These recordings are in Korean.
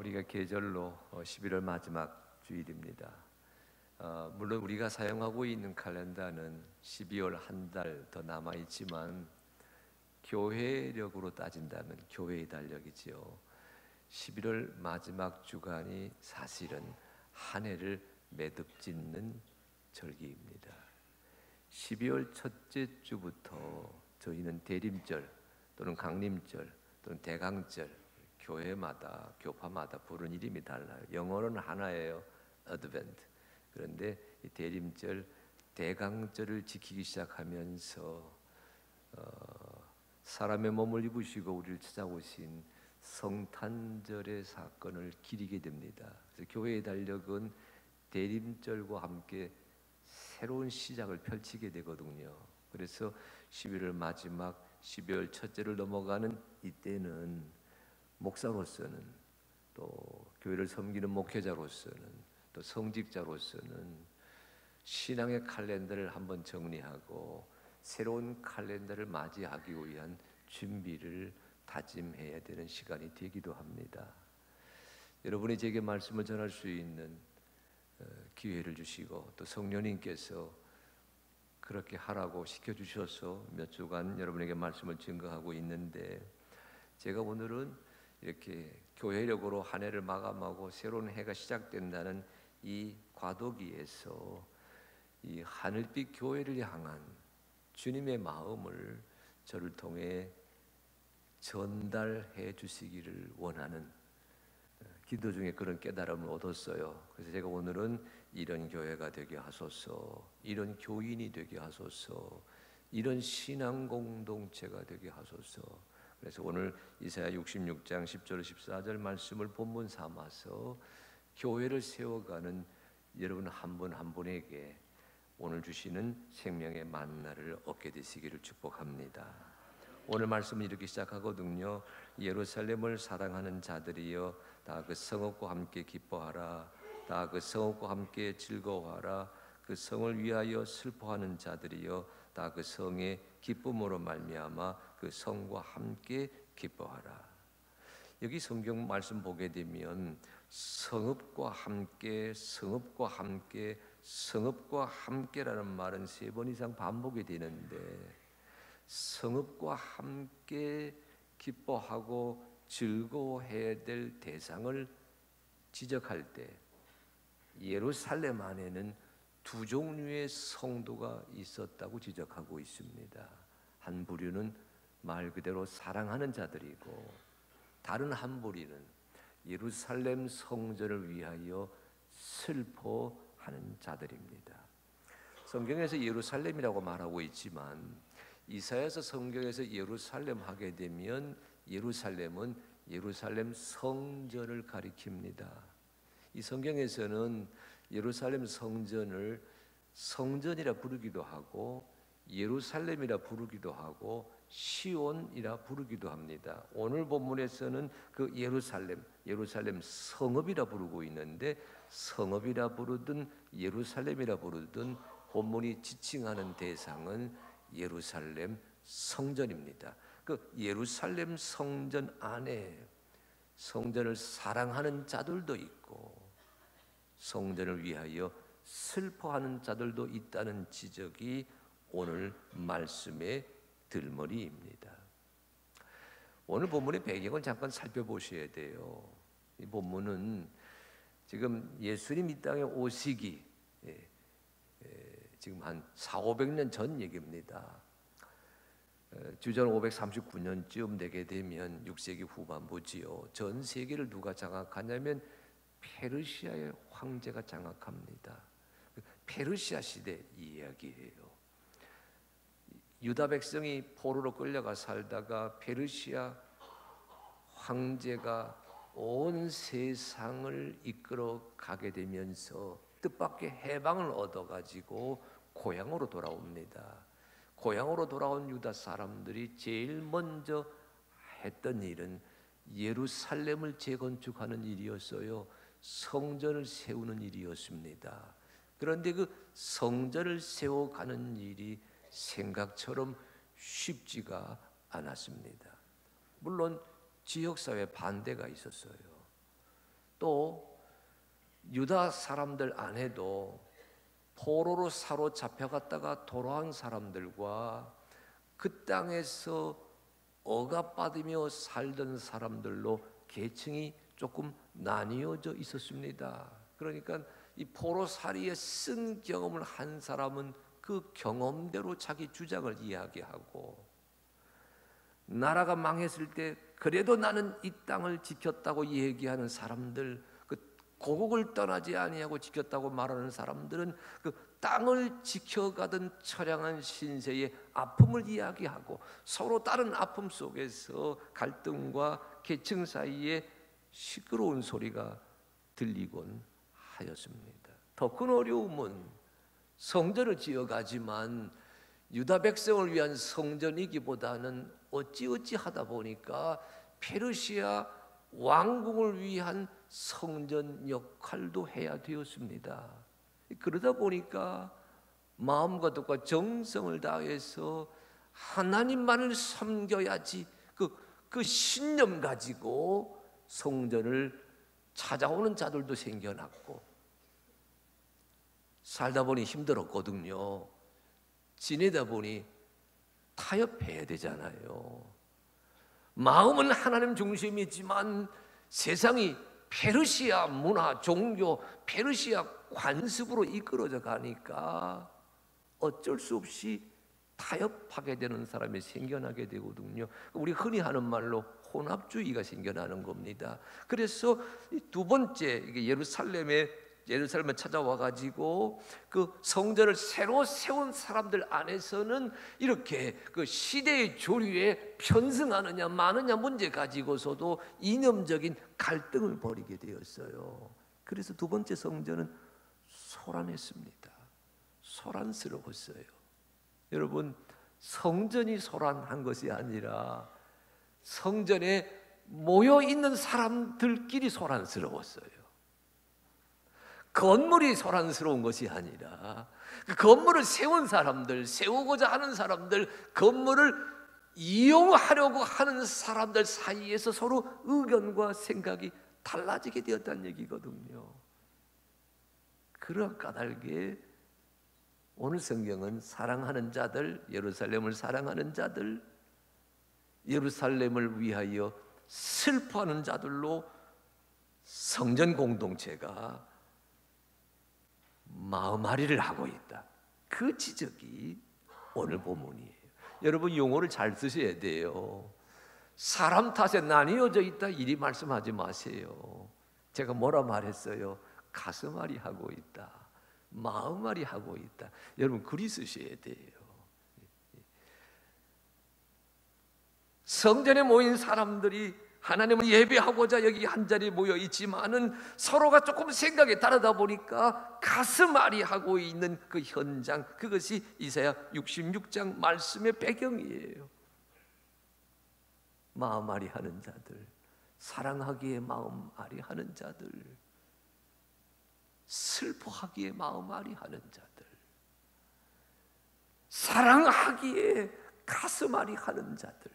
우리가 계절로 11월 마지막 주일입니다. 물론 우리가 사용하고 있는 칼렌더는 12월 한 달 더 남아 있지만 교회력으로 따진다면 교회의 달력이지요. 11월 마지막 주간이 사실은 한 해를 매듭짓는 절기입니다. 12월 첫째 주부터 저희는 대림절 또는 강림절 또는 대강절, 교회마다 교파마다 부르는 이름이 달라요. 영어로는 하나예요, 어드벤트. 그런데 이 대림절, 대강절을 지키기 시작하면서 사람의 몸을 입으시고 우리를 찾아오신 성탄절의 사건을 기리게 됩니다. 그래서 교회의 달력은 대림절과 함께 새로운 시작을 펼치게 되거든요. 그래서 11월 마지막 12월 첫째를 넘어가는 이때는 목사로서는, 또 교회를 섬기는 목회자로서는, 또 성직자로서는 신앙의 칼렌더를 한번 정리하고 새로운 칼렌더를 맞이하기 위한 준비를 다짐해야 되는 시간이 되기도 합니다. 여러분이 제게 말씀을 전할 수 있는 기회를 주시고 또 성령님께서 그렇게 하라고 시켜주셔서 몇 주간 여러분에게 말씀을 증거하고 있는데, 제가 오늘은 이렇게 교회력으로 한 해를 마감하고 새로운 해가 시작된다는 이 과도기에서 이 하늘빛 교회를 향한 주님의 마음을 저를 통해 전달해 주시기를 원하는 기도 중에 그런 깨달음을 얻었어요. 그래서 제가 오늘은 이런 교회가 되게 하소서, 이런 교인이 되게 하소서, 이런 신앙 공동체가 되게 하소서. 그래서 오늘 이사야 66장 10절 14절 말씀을 본문 삼아서 교회를 세워가는 여러분 한 분 한 분에게 오늘 주시는 생명의 만나를 얻게 되시기를 축복합니다. 오늘 말씀은 이렇게 시작하거든요. 예루살렘을 사랑하는 자들이여 다 그 성읍과 함께 기뻐하라. 다 그 성읍과 함께 즐거워하라. 그 성을 위하여 슬퍼하는 자들이여 다 그 성의 기쁨으로 말미암아 그 성과 함께 기뻐하라. 여기 성경 말씀 보게 되면 성읍과 함께, 성읍과 함께, 성읍과 함께라는 말은 3번 이상 반복이 되는데, 성읍과 함께 기뻐하고 즐거워해야 될 대상을 지적할 때 예루살렘 안에는 두 종류의 성도가 있었다고 지적하고 있습니다. 한 부류는 말 그대로 사랑하는 자들이고, 다른 한 부류는 예루살렘 성전을 위하여 슬퍼하는 자들입니다. 성경에서 예루살렘이라고 말하고 있지만 이사야서 성경에서 예루살렘 하게 되면 예루살렘은 예루살렘 성전을 가리킵니다. 이 성경에서는 예루살렘 성전을 성전이라 부르기도 하고 예루살렘이라 부르기도 하고 시온이라 부르기도 합니다. 오늘 본문에서는 그 예루살렘 성읍이라 부르고 있는데, 성읍이라 부르든 예루살렘이라 부르든 본문이 지칭하는 대상은 예루살렘 성전입니다. 그 예루살렘 성전 안에 성전을 사랑하는 자들도 있고 성전을 위하여 슬퍼하는 자들도 있다는 지적이 오늘 말씀의 들머리입니다. 오늘 본문의 배경을 잠깐 살펴보셔야 돼요. 이 본문은 지금 예수님 이 땅에 오시기 지금 한 400~500년 전 얘기입니다. 주전 539년쯤 되게 되면 6세기 후반부지요. 전 세계를 누가 장악하냐면 페르시아의 황제가 장악합니다. 페르시아 시대 이야기예요. 유다 백성이 포로로 끌려가 살다가 페르시아 황제가 온 세상을 이끌어 가게 되면서 뜻밖의 해방을 얻어가지고 고향으로 돌아옵니다. 고향으로 돌아온 유다 사람들이 제일 먼저 했던 일은 예루살렘을 재건축하는 일이었어요. 성전을 세우는 일이었습니다. 그런데 그 성전을 세워가는 일이 생각처럼 쉽지가 않았습니다. 물론 지역사회 반대가 있었어요. 또 유다 사람들 안에도 포로로 사로잡혀갔다가 돌아온 사람들과 그 땅에서 억압받으며 살던 사람들로 계층이 조금 나뉘어져 있었습니다. 그러니까 이 포로살이에 쓴 경험을 한 사람은 그 경험대로 자기 주장을 이야기하고, 나라가 망했을 때 그래도 나는 이 땅을 지켰다고 얘기하는 사람들, 그 고국을 떠나지 아니하고 지켰다고 말하는 사람들은 그 땅을 지켜가던 처량한 신세의 아픔을 이야기하고, 서로 다른 아픔 속에서 갈등과 계층 사이에 시끄러운 소리가 들리곤 하였습니다. 더 큰 어려움은 성전을 지어가지만 유다 백성을 위한 성전이기보다는 어찌어찌 하다 보니까 페르시아 왕궁을 위한 성전 역할도 해야 되었습니다. 그러다 보니까 마음과 뜻과 정성을 다해서 하나님만을 섬겨야지 그 신념 가지고 성전을 찾아오는 자들도 생겨났고, 살다 보니 힘들었거든요. 지내다 보니 타협해야 되잖아요. 마음은 하나님 중심이지만 세상이 페르시아 문화, 종교, 페르시아 관습으로 이끌어져 가니까 어쩔 수 없이 타협하게 되는 사람이 생겨나게 되거든요. 우리 흔히 하는 말로 혼합주의가 생겨나는 겁니다. 그래서 두 번째, 이게 예루살렘에 찾아와 가지고 그 성전을 새로 세운 사람들 안에서는 이렇게 그 시대의 조류에 편승하느냐 마느냐 문제 가지고서도 이념적인 갈등을 벌이게 되었어요. 그래서 두 번째 성전은 소란했습니다. 소란스러웠어요. 여러분, 성전이 소란한 것이 아니라 성전에 모여 있는 사람들끼리 소란스러웠어요. 건물이 소란스러운 것이 아니라 그 건물을 세운 사람들, 세우고자 하는 사람들, 건물을 이용하려고 하는 사람들 사이에서 서로 의견과 생각이 달라지게 되었다는 얘기거든요. 그런 까닭에 오늘 성경은 사랑하는 자들, 예루살렘을 사랑하는 자들, 예루살렘을 위하여 슬퍼하는 자들로 성전 공동체가 마음앓이를 하고 있다. 그 지적이 오늘 본문이에요. 여러분, 용어를 잘 쓰셔야 돼요. 사람 탓에 나뉘어져 있다 이리 말씀하지 마세요. 제가 뭐라 말했어요? 가슴앓이 하고 있다, 마음앓이 하고 있다. 여러분, 그리 쓰셔야 돼요. 성전에 모인 사람들이 하나님을 예배하고자 여기 한자리에 모여 있지만은 서로가 조금 생각이 다르다 보니까 가슴앓이 하고 있는 그 현장, 그것이 이사야 66장 말씀의 배경이에요. 마음앓이 하는 자들, 사랑하기에 마음앓이 하는 자들, 슬퍼하기에 마음앓이 하는 자들, 사랑하기에 가슴앓이 하는 자들,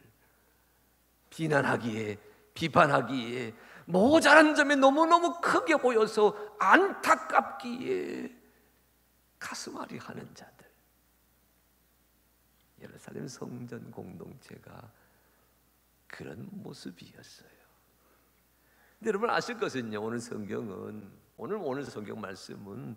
비난하기에, 비판하기에, 모자란 점이 너무너무 크게 보여서 안타깝기에 가슴앓이 하는 자들. 예루살렘 성전 공동체가 그런 모습이었어요. 근데 여러분 아실 것은요, 오늘 성경은, 오늘 성경 말씀은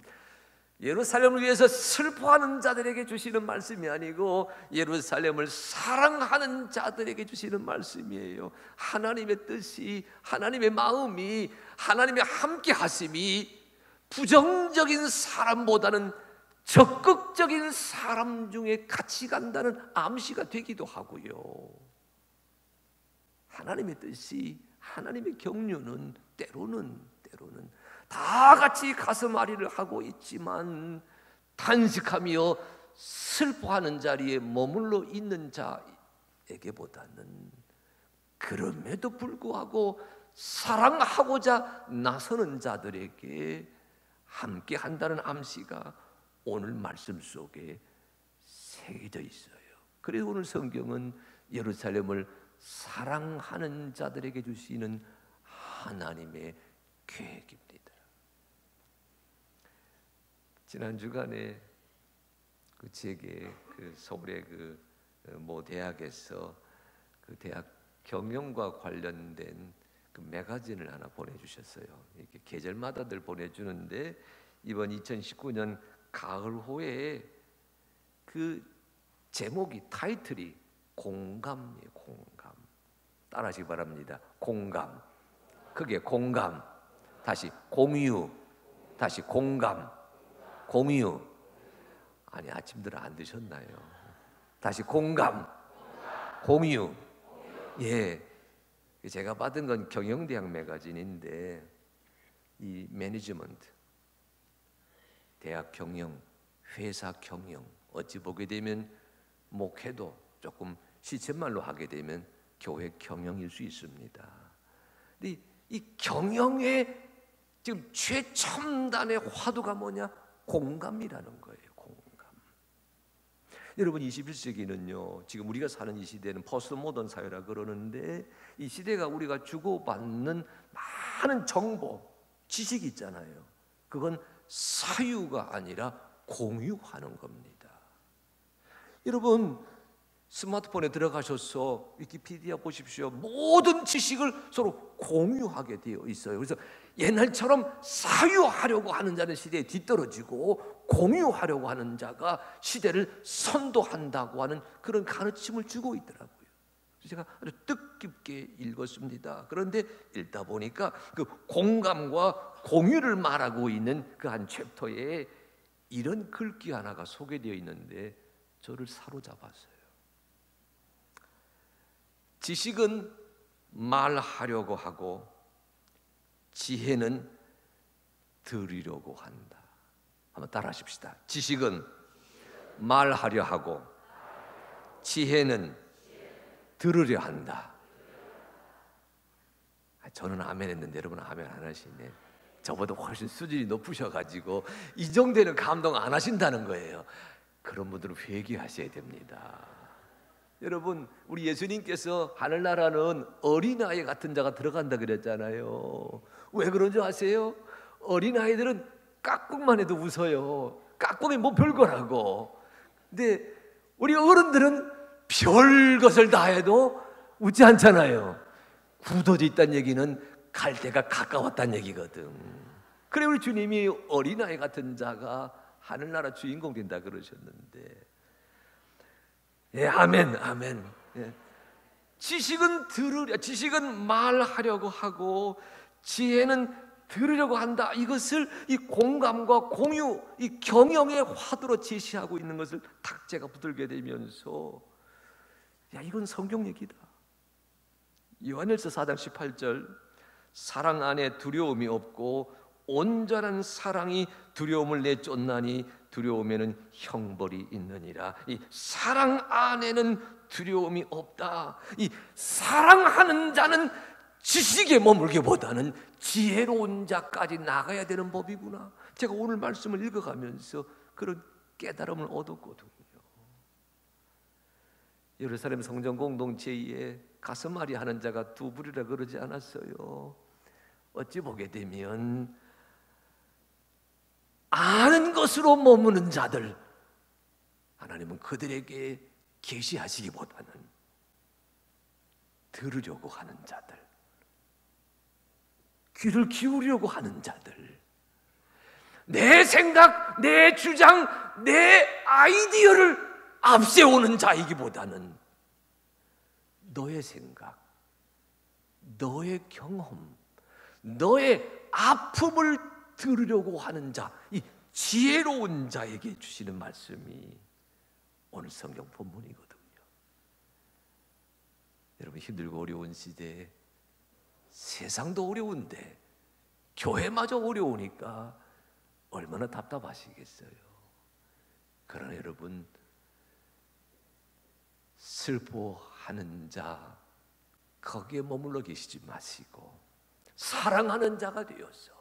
예루살렘을 위해서 슬퍼하는 자들에게 주시는 말씀이 아니고 예루살렘을 사랑하는 자들에게 주시는 말씀이에요. 하나님의 뜻이, 하나님의 마음이, 하나님의 함께 하심이 부정적인 사람보다는 적극적인 사람 중에 같이 간다는 암시가 되기도 하고요. 하나님의 뜻이, 하나님의 경륜은 때로는 다 같이 가슴앓이를 하고 있지만 탄식하며 슬퍼하는 자리에 머물러 있는 자에게보다는 그럼에도 불구하고 사랑하고자 나서는 자들에게 함께 한다는 암시가 오늘 말씀 속에 새겨져 있어요. 그래서 오늘 성경은 예루살렘을 사랑하는 자들에게 주시는 하나님의 계획입니다. 지난 주간에 제게 서울의 모 대학에서 대학 경영과 관련된 매거진을 하나 보내주셨어요. 이렇게 계절마다들 보내주는데 이번 2019년 가을호에 제목이 타이틀이 공감이에요. 공감. 따라하시기 바랍니다. 공감. 그게 공감. 다시 공유. 다시 공감. 공유. 아니 아침들 안 드셨나요? 다시 공감. 공유. 예. 제가 받은 건 경영대학 매거진인데 이 매니지먼트, 대학 경영, 회사 경영 어찌 보게 되면 목회도 조금 시쳇말로 하게 되면 교회 경영일 수 있습니다. 근데 이 경영의 지금 최첨단의 화두가 뭐냐? 공감이라는 거예요. 공감. 여러분 21세기는요 지금 우리가 사는 이 시대는 포스트 모던 사회라 그러는데 이 시대가 우리가 주고받는 많은 정보, 지식이 있잖아요. 그건 사유가 아니라 공유하는 겁니다. 여러분 스마트폰에 들어가셔서 위키피디아 보십시오. 모든 지식을 서로 공유하게 되어 있어요. 그래서 옛날처럼 사유하려고 하는 자는 시대에 뒤떨어지고 공유하려고 하는 자가 시대를 선도한다고 하는 그런 가르침을 주고 있더라고요. 그래서 제가 아주 뜻깊게 읽었습니다. 그런데 읽다 보니까 그 공감과 공유를 말하고 있는 그 한 챕터에 이런 글귀 하나가 소개되어 있는데 저를 사로잡았어요. 지식은 말하려고 하고 지혜는 들으려고 한다. 한번 따라 하십시다. 지식은 말하려 하고 지혜는 들으려 한다. 저는 아멘 했는데 여러분 아멘 안 하시네. 저보다 훨씬 수준이 높으셔가지고 이 정도는 감동 안 하신다는 거예요. 그런 분들은 회개하셔야 됩니다. 여러분 우리 예수님께서 하늘나라는 어린아이 같은 자가 들어간다 그랬잖아요. 왜 그런 줄 아세요? 어린아이들은 깍꿍만 해도 웃어요. 깍꿍이 뭐 별거라고. 근데 우리 어른들은 별것을 다 해도 웃지 않잖아요. 굳어져 있다는 얘기는 갈 때가 가까웠다는 얘기거든. 그래 우리 주님이 어린아이 같은 자가 하늘나라 주인공 된다 그러셨는데 예, 아멘, 아멘. 예. 지식은 말하려고 하고 지혜는 들으려고 한다. 이것을 이 공감과 공유, 이 경영의 화두로 제시하고 있는 것을 딱 제가 붙들게 되면서 야, 이건 성경 얘기다. 요한일서 4장 18절 사랑 안에 두려움이 없고 온전한 사랑이 두려움을 내쫓나니 두려움에는 형벌이 있느니라. 이 사랑 안에는 두려움이 없다. 이 사랑하는 자는 지식에 머물기보다는 지혜로운 자까지 나가야 되는 법이구나. 제가 오늘 말씀을 읽어가면서 그런 깨달음을 얻었거든요. 예루살렘 성전 공동체에 가슴앓이 하는 자가 두 부리라 그러지 않았어요. 어찌 보게 되면 아는 것으로 머무는 자들, 하나님은 그들에게 계시하시기보다는 들으려고 하는 자들, 귀를 기울이려고 하는 자들, 내 생각, 내 주장, 내 아이디어를 앞세우는 자이기보다는 너의 생각, 너의 경험, 너의 아픔을 들으려고 하는 자, 이 지혜로운 자에게 주시는 말씀이 오늘 성경 본문이거든요. 여러분 힘들고 어려운 시대에 세상도 어려운데 교회마저 어려우니까 얼마나 답답하시겠어요. 그러나 여러분 슬퍼하는 자 거기에 머물러 계시지 마시고 사랑하는 자가 되어서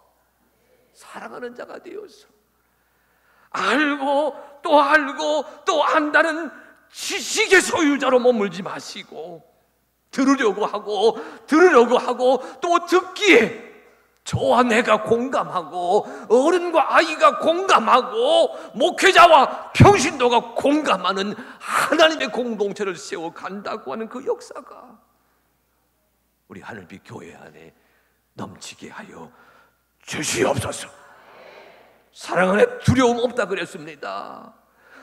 사랑하는 자가 되어서 알고 또 안다는 지식의 소유자로 머물지 마시고 들으려고 하고 또 듣기에 저와 내가 공감하고 어른과 아이가 공감하고 목회자와 평신도가 공감하는 하나님의 공동체를 세워간다고 하는 그 역사가 우리 하늘빛 교회 안에 넘치게 하여 주시옵소서. 사랑 안에 두려움 없다 그랬습니다.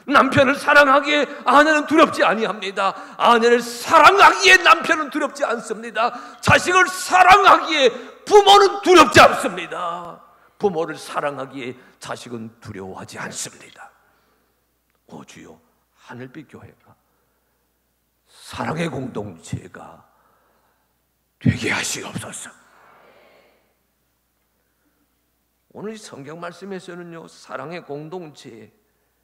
남편을 사랑하기에 아내는 두렵지 아니합니다. 아내를 사랑하기에 남편은 두렵지 않습니다. 자식을 사랑하기에 부모는 두렵지 않습니다. 부모를 사랑하기에 자식은 두려워하지 않습니다. 오 주여, 하늘빛 교회가 사랑의 공동체가 되게 하시옵소서. 오늘 이 성경 말씀에서는요, 사랑의 공동체,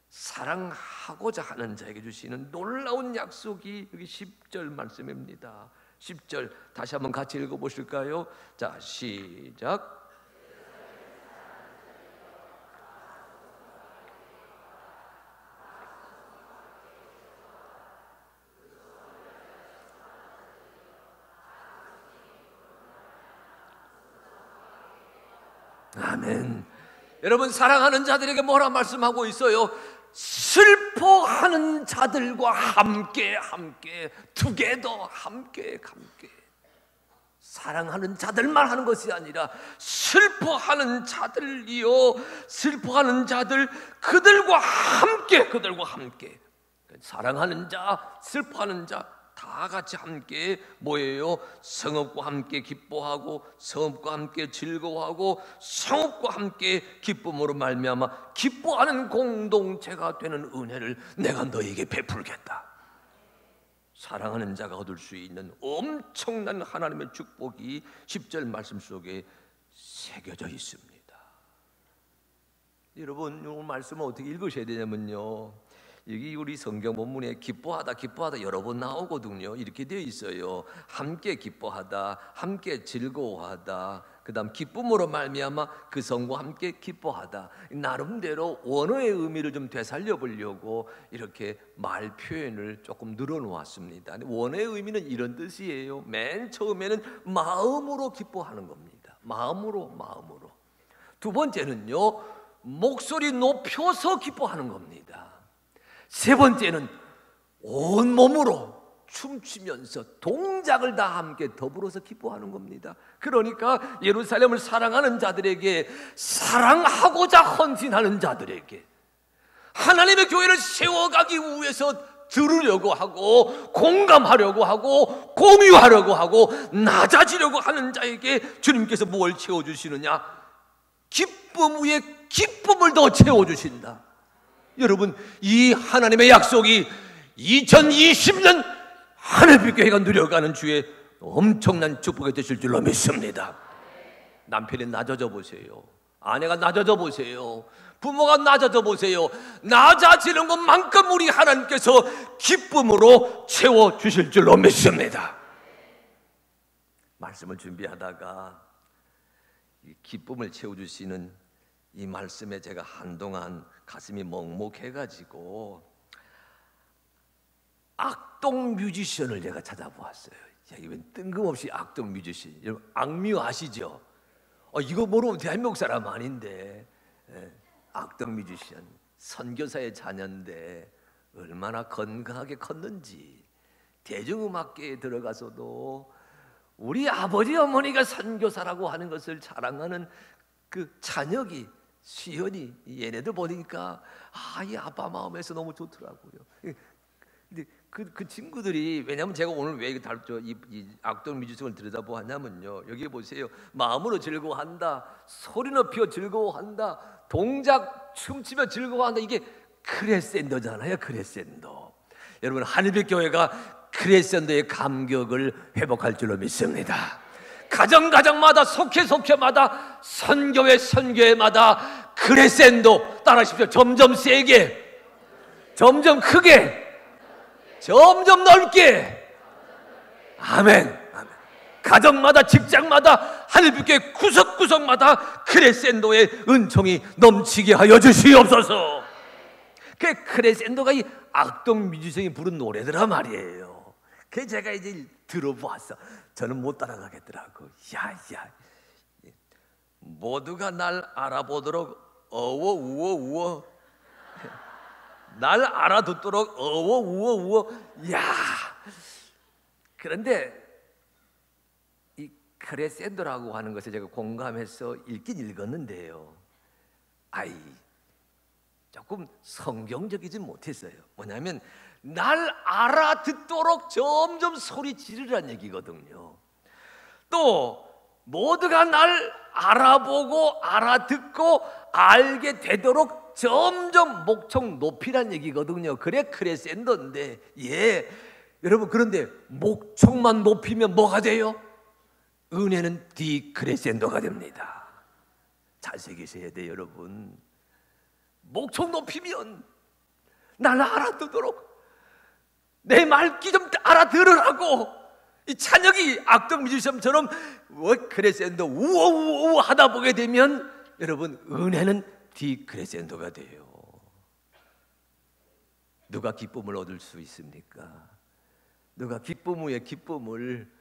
사랑하고자 하는 자에게 주시는 놀라운 약속이 여기 10절 말씀입니다. 10절 다시 한번 같이 읽어보실까요? 자, 시작. 아멘. 여러분, 사랑하는 자들에게 뭐라 말씀하고 있어요? 슬퍼하는 자들과 함께 together, 함께 사랑하는 자들만 하는 것이 아니라 슬퍼하는 자들이요, 슬퍼하는 자들, 그들과 함께 사랑하는 자, 슬퍼하는 자 다 같이 함께 뭐예요? 성읍과 함께 기뻐하고 성읍과 함께 즐거워하고 성읍과 함께 기쁨으로 말미암아 기뻐하는 공동체가 되는 은혜를 내가 너에게 베풀겠다. 사랑하는 자가 얻을 수 있는 엄청난 하나님의 축복이 10절 말씀 속에 새겨져 있습니다. 여러분, 이 말씀을 어떻게 읽으셔야 되냐면요, 여기 우리 성경 본문에 기뻐하다 여러 번 나오거든요. 이렇게 되어 있어요. 함께 기뻐하다, 함께 즐거워하다, 그 다음 기쁨으로 말미암아 그 성과 함께 기뻐하다. 나름대로 원어의 의미를 좀 되살려 보려고 이렇게 말 표현을 조금 늘어놓았습니다. 원어의 의미는 이런 뜻이에요. 맨 처음에는 마음으로 기뻐하는 겁니다. 마음으로. 두 번째는요, 목소리 높여서 기뻐하는 겁니다. 세 번째는 온몸으로 춤추면서 동작을 다 함께 더불어서 기뻐하는 겁니다. 그러니까 예루살렘을 사랑하는 자들에게, 사랑하고자 헌신하는 자들에게, 하나님의 교회를 세워가기 위해서 들으려고 하고 공감하려고 하고 공유하려고 하고 낮아지려고 하는 자에게 주님께서 뭘 채워주시느냐? 기쁨 위에 기쁨을 더 채워주신다. 여러분, 이 하나님의 약속이 2020년 하늘빛 교회가 누려가는 주의 엄청난 축복이 되실 줄로 믿습니다. 남편이 낮아져 보세요. 아내가 낮아져 보세요. 부모가 낮아져 보세요. 낮아지는 것만큼 우리 하나님께서 기쁨으로 채워주실 줄로 믿습니다. 말씀을 준비하다가 이 기쁨을 채워주시는 이 말씀에 제가 한동안 가슴이 먹먹해가지고 악동 뮤지션을 제가 찾아보았어요. 이건 뜬금없이 악동 뮤지션, 여러분 악뮤 아시죠? 이거 모르면 대한민국 사람 아닌데, 악동 뮤지션, 선교사의 자녀인데 얼마나 건강하게 컸는지. 대중음악계에 들어가서도 우리 아버지 어머니가 선교사라고 하는 것을 자랑하는 그 자녀기, 시연이, 얘네들 보니까 이 아빠 마음에서 너무 좋더라고요. 근데 그 친구들이, 왜냐하면 제가 오늘 왜 이 악동 뮤지션을 들여다보았냐면요, 여기 보세요. 마음으로 즐거워한다, 소리 높여 즐거워한다, 동작 춤추며 즐거워한다. 이게 크레센도잖아요. 크레센도. 여러분, 하늘빛 교회가 크레센도의 감격을 회복할 줄로 믿습니다. 가정마다, 속회마다, 선교회마다 크레센도, 따라하십시오. 점점 세게, 점점 크게, 점점 넓게. 아멘. 가정마다, 직장마다, 하늘빛교회 구석구석마다 크레센도의 은총이 넘치게 하여 주시옵소서. 그 크레센도가 이 악동 뮤지션이 부른 노래더라 말이에요. 그 제가 이제 들어보았어. 저는 못 따라가겠더라고. 모두가 날 알아보도록 어워 우워 우워, 날 알아듣도록 어워 우워 우워. 야, 그런데 이 크레센도라고 하는 것에 제가 공감해서 읽긴 읽었는데요, 아이, 조금 성경적이지 못했어요. 뭐냐면 날 알아듣도록 점점 소리 지르라는 얘기거든요. 또 모두가 날 알아보고 알아듣고 알게 되도록 점점 목청 높이란 얘기거든요. 그래 크레센도인데, 예, 여러분, 그런데 목청만 높이면 뭐가 돼요? 은혜는 디크레센도가 됩니다. 잘 새기셔야 돼요, 여러분. 목청 높이면 날 알아듣도록, 내 말귀 좀 알아들으라고. 이 찬혁이 악동 뮤지션처럼 크레센도 우어우어 하다 보게 되면 여러분, 은혜는 디크레센도가 돼요. 누가 기쁨을 얻을 수 있습니까? 누가 기쁨 위에 기쁨을,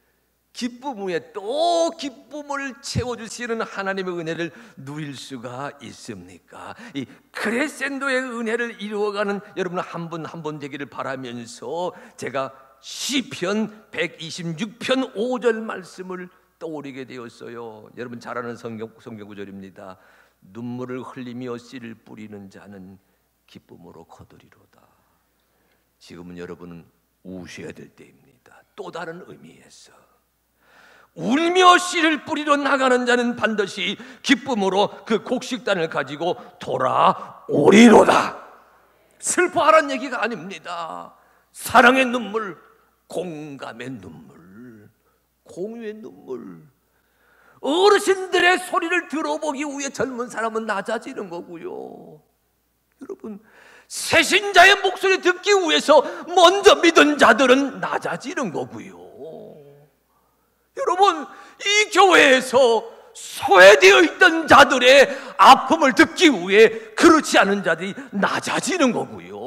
기쁨 위에 또 기쁨을 채워주시는 하나님의 은혜를 누릴 수가 있습니까? 이 크레센도의 은혜를 이루어가는 여러분 한 분 한 분 되기를 바라면서 제가 시편 126편 5절 말씀을 떠올리게 되었어요. 여러분 잘 아는 성경 구절입니다. 눈물을 흘리며 씨를 뿌리는 자는 기쁨으로 거두리로다. 지금은 여러분은 우셔야 될 때입니다. 또 다른 의미에서 울며 씨를 뿌리러 나가는 자는 반드시 기쁨으로 그 곡식단을 가지고 돌아오리로다. 슬퍼하라는 얘기가 아닙니다. 사랑의 눈물, 공감의 눈물, 공유의 눈물. 어르신들의 소리를 들어보기 위해 젊은 사람은 낮아지는 거고요. 여러분, 새신자의 목소리 듣기 위해서 먼저 믿은 자들은 낮아지는 거고요. 여러분, 이 교회에서 소외되어 있던 자들의 아픔을 듣기 위해 그렇지 않은 자들이 낮아지는 거고요.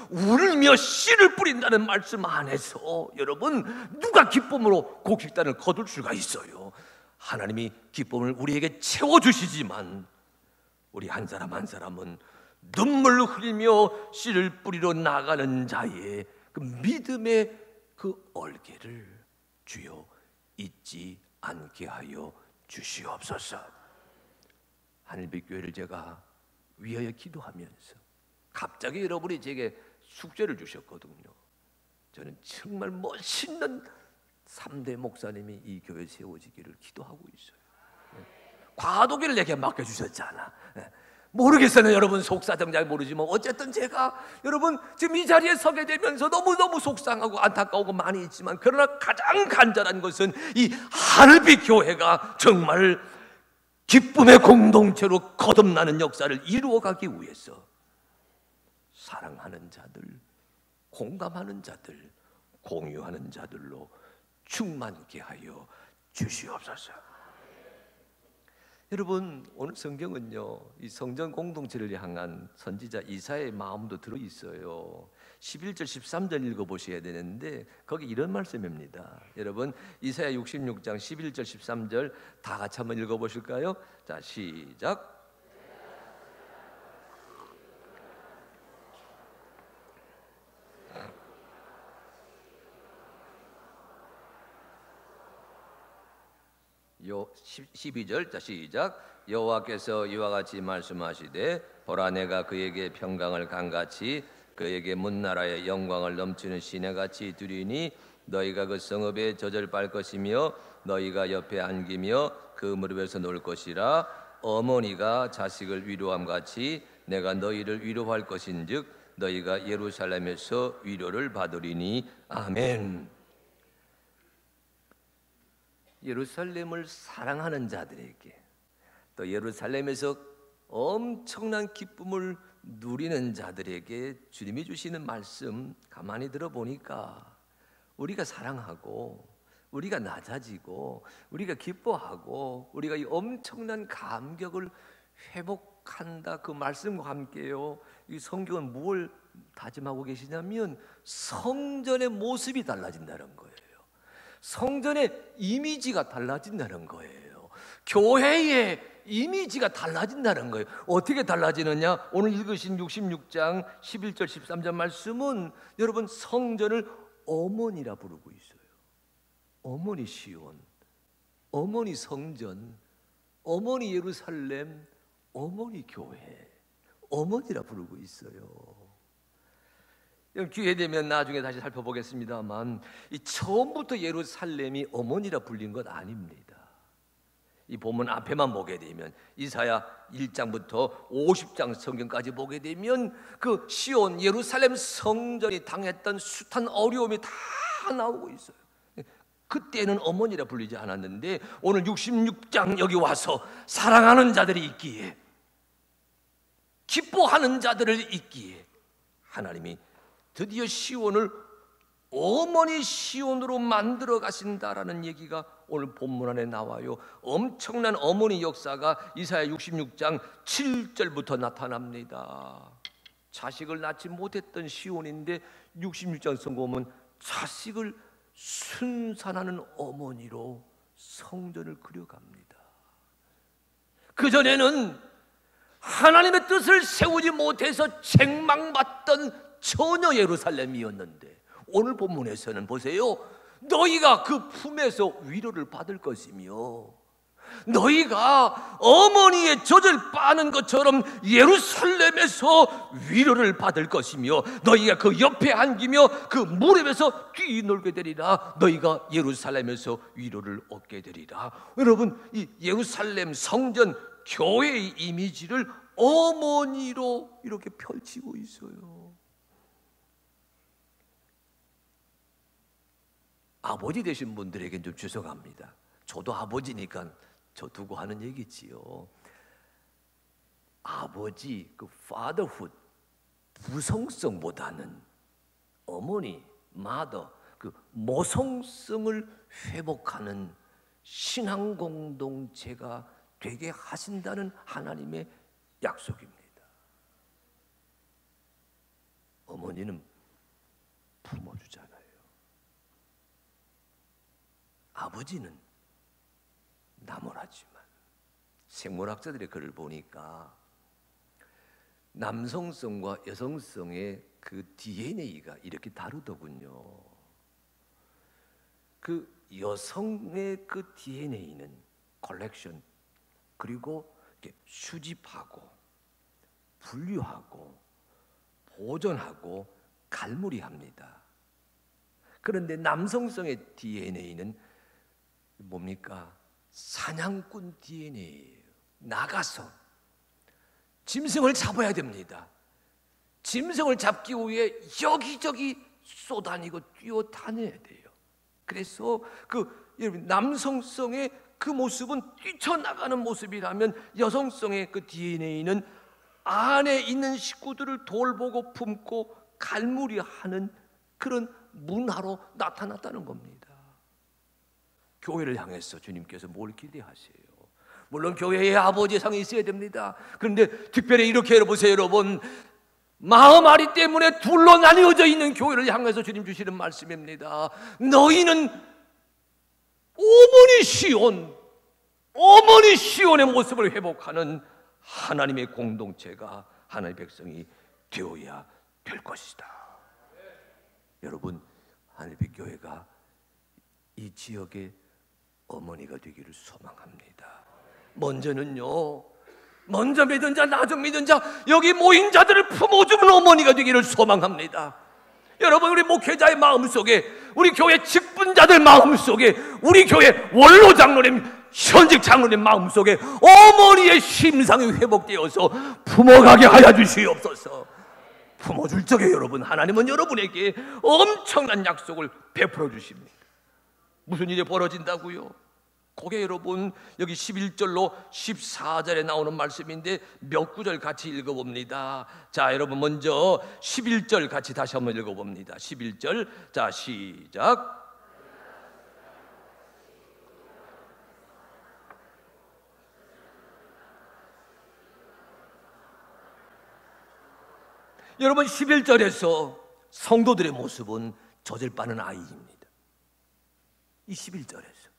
울며 씨를 뿌린다는 말씀 안에서 여러분, 누가 기쁨으로 곡식단을 거둘 수가 있어요? 하나님이 기쁨을 우리에게 채워주시지만 우리 한 사람 한 사람은 눈물을 흘리며 씨를 뿌리러 나가는 자의 그 믿음의 그 얼개를 주여 잊지 않게 하여 주시옵소서. 하늘빛교회를 제가 위하여 기도하면서 갑자기 여러분이 제게 숙제를 주셨거든요. 저는 정말 멋있는 3대 목사님이 이 교회에 세워지기를 기도하고 있어요. 과도기를 내게 맡겨주셨잖아. 모르겠어요, 여러분. 속사정 잘 모르지만 어쨌든 제가 여러분 지금 이 자리에 서게 되면서 너무너무 속상하고 안타까우고 많이 있지만, 그러나 가장 간절한 것은 이 하늘빛 교회가 정말 기쁨의 공동체로 거듭나는 역사를 이루어가기 위해서 사랑하는 자들, 공감하는 자들, 공유하는 자들로 충만케 하여 주시옵소서. 여러분, 오늘 성경은요, 이 성전 공동체를 향한 선지자 이사야의 마음도 들어있어요. 11절 13절 읽어보셔야 되는데 거기 이런 말씀입니다. 여러분, 이사야 66장 11절 13절 다 같이 한번 읽어보실까요? 자, 시작. 요 12절, 자 시작. 여호와께서 이와 같이 말씀하시되 보라, 내가 그에게 평강을 강같이 그에게 문나라의 영광을 넘치는 시내같이 두리니 너희가 그 성읍에 젖을 빨 것이며 너희가 옆에 안기며 그 무릎에서 놀 것이라. 어머니가 자식을 위로함 같이 내가 너희를 위로할 것인즉 너희가 예루살렘에서 위로를 받으리니. 아멘. 예루살렘을 사랑하는 자들에게, 또 예루살렘에서 엄청난 기쁨을 누리는 자들에게 주님이 주시는 말씀 가만히 들어보니까 우리가 사랑하고 우리가 낮아지고 우리가 기뻐하고 우리가 이 엄청난 감격을 회복한다, 그 말씀과 함께요, 이 성경은 뭘 다짐하고 계시냐면 성전의 모습이 달라진다는 거예요. 성전의 이미지가 달라진다는 거예요. 교회의 이미지가 달라진다는 거예요. 어떻게 달라지느냐? 오늘 읽으신 66장 11절 13절 말씀은 여러분 성전을 어머니라 부르고 있어요. 어머니 시온, 어머니 성전, 어머니 예루살렘, 어머니 교회, 어머니라 부르고 있어요. 기회 되면 나중에 다시 살펴보겠습니다만 이 처음부터 예루살렘이 어머니라 불린 것 아닙니다. 이 본문 앞에만 보게 되면 이사야 1장부터 50장 성경까지 보게 되면 그 시온 예루살렘 성전이 당했던 숱한 어려움이 다 나오고 있어요. 그때는 어머니라 불리지 않았는데 오늘 66장 여기 와서 사랑하는 자들이 있기에, 기뻐하는 자들을 있기에 하나님이 드디어 시온을 어머니 시온으로 만들어 가신다라는 얘기가 오늘 본문 안에 나와요. 엄청난 어머니 역사가 이사야 66장 7절부터 나타납니다. 자식을 낳지 못했던 시온인데 66장 성경은 자식을 순산하는 어머니로 성전을 그려갑니다. 그전에는 하나님의 뜻을 세우지 못해서 책망받던 처녀 예루살렘이었는데 오늘 본문에서는 보세요. 너희가 그 품에서 위로를 받을 것이며 너희가 어머니의 젖을 빠는 것처럼 예루살렘에서 위로를 받을 것이며 너희가 그 옆에 안기며 그 무릎에서 뛰놀게 되리라. 너희가 예루살렘에서 위로를 얻게 되리라. 여러분, 이 예루살렘 성전 교회의 이미지를 어머니로 이렇게 펼치고 있어요. 아버지 되신 분들에겐 좀 죄송합니다. 저도 아버지니까 저 두고 하는 얘기지요. 아버지, 그 fatherhood, 부성성보다는 어머니, mother, 그 모성성을 회복하는 신앙 공동체가 되게 하신다는 하나님의 약속입니다. 어머니는 품어주잖아요. 아버지는 나무라지만 생물학자들의 글을 보니까 남성성과 여성성의 그 DNA가 이렇게 다르더군요. 그 여성의 그 DNA는 컬렉션, 그리고 수집하고 분류하고 보존하고 갈무리합니다. 그런데 남성성의 DNA는 뭡니까? 사냥꾼 DNA예요. 나가서 짐승을 잡아야 됩니다. 짐승을 잡기 위해 여기저기 쏘다니고 뛰어다녀야 돼요. 그래서 그 남성성의 그 모습은 뛰쳐나가는 모습이라면 여성성의 그 DNA는 안에 있는 식구들을 돌보고 품고 갈무리하는 그런 문화로 나타났다는 겁니다. 교회를 향해서 주님께서 뭘 기대하세요? 물론 교회에 아버지의 상이 있어야 됩니다. 그런데 특별히 이렇게 해보세요, 여러분. 마음앓이 때문에 둘로 나뉘어져 있는 교회를 향해서 주님 주시는 말씀입니다. 너희는 어머니 시온, 어머니 시온의 모습을 회복하는 하나님의 공동체가 하나님의 백성이 되어야 될 것이다. 여러분, 하나님의 교회가 이 지역의 어머니가 되기를 소망합니다. 먼저는요, 먼저 믿은 자, 나중 믿은 자, 여기 모인 자들을 품어주는 어머니가 되기를 소망합니다. 여러분, 우리 목회자의 마음속에, 우리 교회 직분자들 마음속에, 우리 교회 원로 장로님, 현직 장로님 마음속에 어머니의 심상이 회복되어서 품어가게 하여 주시옵소서. 품어줄 적에 여러분, 하나님은 여러분에게 엄청난 약속을 베풀어 주십니다. 무슨 일이 벌어진다고요? 그게 여러분 여기 11절로 14절에 나오는 말씀인데 몇 구절 같이 읽어봅니다. 자, 여러분 먼저 11절 같이 다시 한번 읽어봅니다. 11절, 자, 시작. 여러분 11절에서 성도들의 모습은 젖을 빠는 아이입니다. 이 11절에서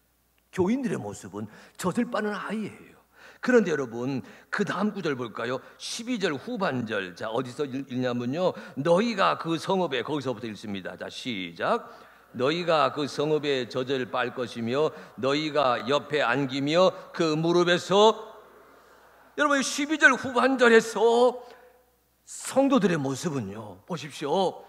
교인들의 모습은 젖을 빠는 아이예요. 그런데 여러분, 그 다음 구절 볼까요? 12절 후반절. 자, 어디서 읽냐면요, 너희가 그 성읍에, 거기서부터 읽습니다. 자, 시작. 너희가 그 성읍에 젖을 빨 것이며 너희가 옆에 안기며 그 무릎에서. 여러분, 12절 후반절에서 성도들의 모습은요, 보십시오.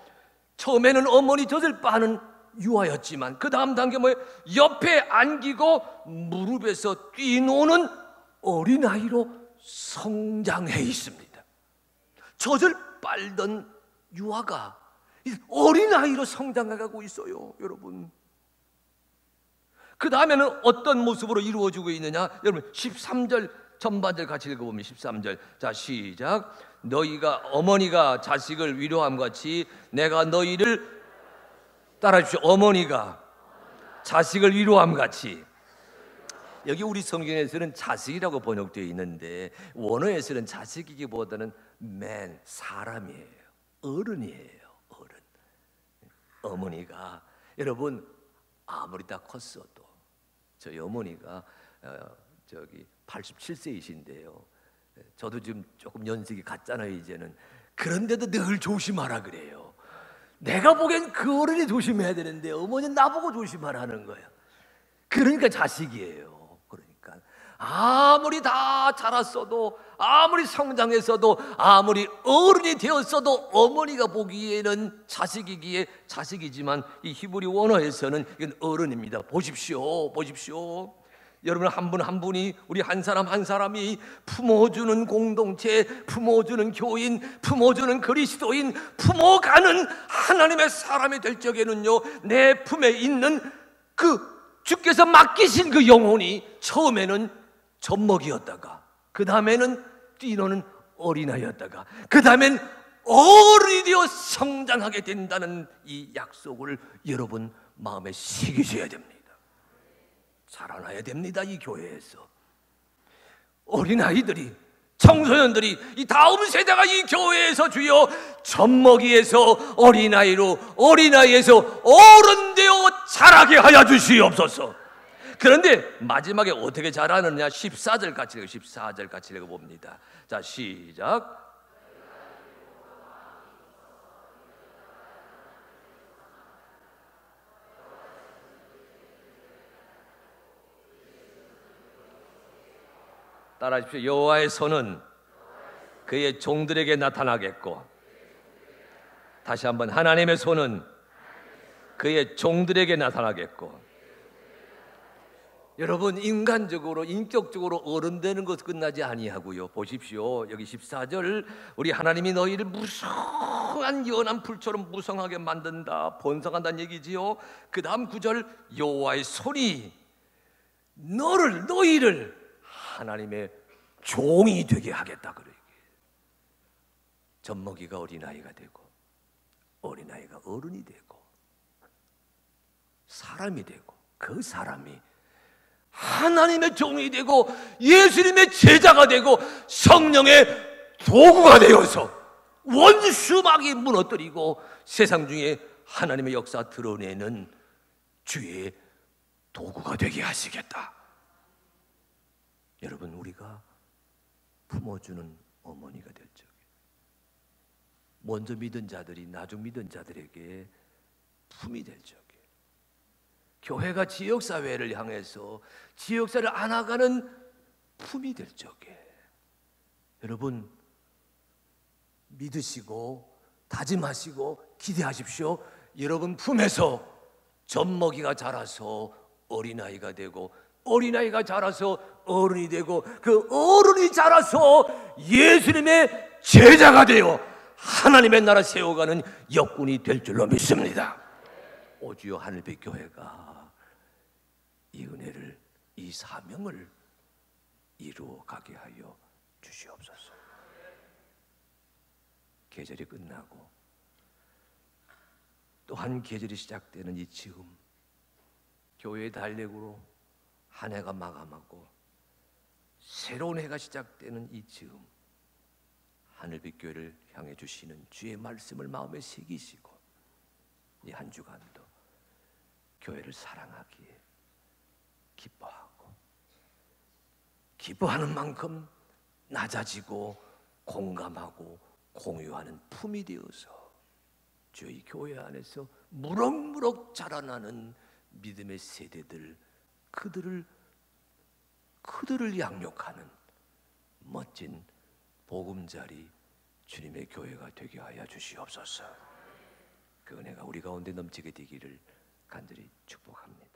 처음에는 어머니 젖을 빠는 유아였지만 그 다음 단계 뭐예요? 옆에 안기고 무릎에서 뛰노는 어린아이로 성장해 있습니다. 젖을 빨던 유아가 어린아이로 성장해가고 있어요, 여러분. 그 다음에는 어떤 모습으로 이루어지고 있느냐? 여러분, 13절 전반절 같이 읽어보면 13절. 자, 시작. 너희가 어머니가 자식을 위로함 같이 내가 너희를, 따라 주십시오. 어머니가 자식을 위로함 같이. 여기 우리 성경에서는 자식이라고 번역되어 있는데 원어에서는 자식이기보다는 man, 사람이에요. 어른이에요. 어른. 어머니가, 여러분, 아무리 다 컸어도 저희 어머니가 87세이신데요. 저도 지금 조금 연식이 갔잖아요, 이제는. 그런데도 늘 조심하라 그래요. 내가 보기엔 그 어른이 조심해야 되는데 어머니는 나보고 조심하라는 거야. 그러니까 자식이에요. 그러니까 아무리 다 자랐어도, 아무리 성장했어도, 아무리 어른이 되었어도 어머니가 보기에는 자식이기에 자식이지만 이 히브리 원어에서는 이건 어른입니다. 보십시오, 보십시오. 여러분, 한 분 한 분이, 우리 한 사람 한 사람이 품어주는 공동체, 품어주는 교인, 품어주는 그리스도인, 품어가는 하나님의 사람이 될 적에는요, 내 품에 있는 그 주께서 맡기신 그 영혼이 처음에는 젖먹이였다가, 그 다음에는 뛰노는 어린아이였다가, 그 다음엔 어른이 되어 성장하게 된다는 이 약속을 여러분 마음에 새기셔야 됩니다. 자라나야 됩니다. 이 교회에서 어린아이들이, 청소년들이, 이 다음 세대가 이 교회에서 주여 젖먹이에서 어린아이로, 어린아이에서 어른 되어 자라게 하여 주시옵소서. 그런데 마지막에 어떻게 자라느냐? 14절 같이 읽어, 14절 같이 읽어봅니다. 자, 시작. 따라하십시오. 여호와의 손은 그의 종들에게 나타나겠고, 다시 한번, 하나님의 손은 그의 종들에게 나타나겠고. 여러분, 인간적으로, 인격적으로 어른 되는 것 끝나지 아니하고요. 보십시오. 여기 14절, 우리 하나님이 너희를 무성한 연한 풀처럼 무성하게 만든다, 번성한다는 얘기지요. 그 다음 9절, 여호와의 손이 너희를 하나님의 종이 되게 하겠다 그래요. 젖먹이가 어린아이가 되고, 어린아이가 어른이 되고, 사람이 되고, 그 사람이 하나님의 종이 되고, 예수님의 제자가 되고, 성령의 도구가 되어서 원수막이 무너뜨리고 세상 중에 하나님의 역사 드러내는 주의 도구가 되게 하시겠다. 여러분, 우리가 품어주는 어머니가 될 적에, 먼저 믿은 자들이 나중 믿은 자들에게 품이 될 적에, 교회가 지역사회를 향해서 지역사회를 안아가는 품이 될 적에, 여러분 믿으시고 다짐하시고 기대하십시오. 여러분 품에서 젖먹이가 자라서 어린아이가 되고, 어린아이가 자라서 어른이 되고, 그 어른이 자라서 예수님의 제자가 되어 하나님의 나라 세워가는 역군이 될 줄로 믿습니다. 오주여 하늘빛 교회가 이 은혜를, 이 사명을 이루어가게 하여 주시옵소서. 계절이 끝나고 또 한 계절이 시작되는 이 지금, 교회의 달력으로 한 해가 마감하고 새로운 해가 시작되는 이 지금, 하늘빛 교회를 향해 주시는 주의 말씀을 마음에 새기시고 이 한 주간도 교회를 사랑하기에 기뻐하고 기뻐하는 만큼 낮아지고 공감하고 공유하는 품이 되어서 저희 교회 안에서 무럭무럭 자라나는 믿음의 세대들, 그들을 양육하는 멋진 보금자리 주님의 교회가 되게 하여 주시옵소서. 그 은혜가 우리 가운데 넘치게 되기를 간절히 축복합니다.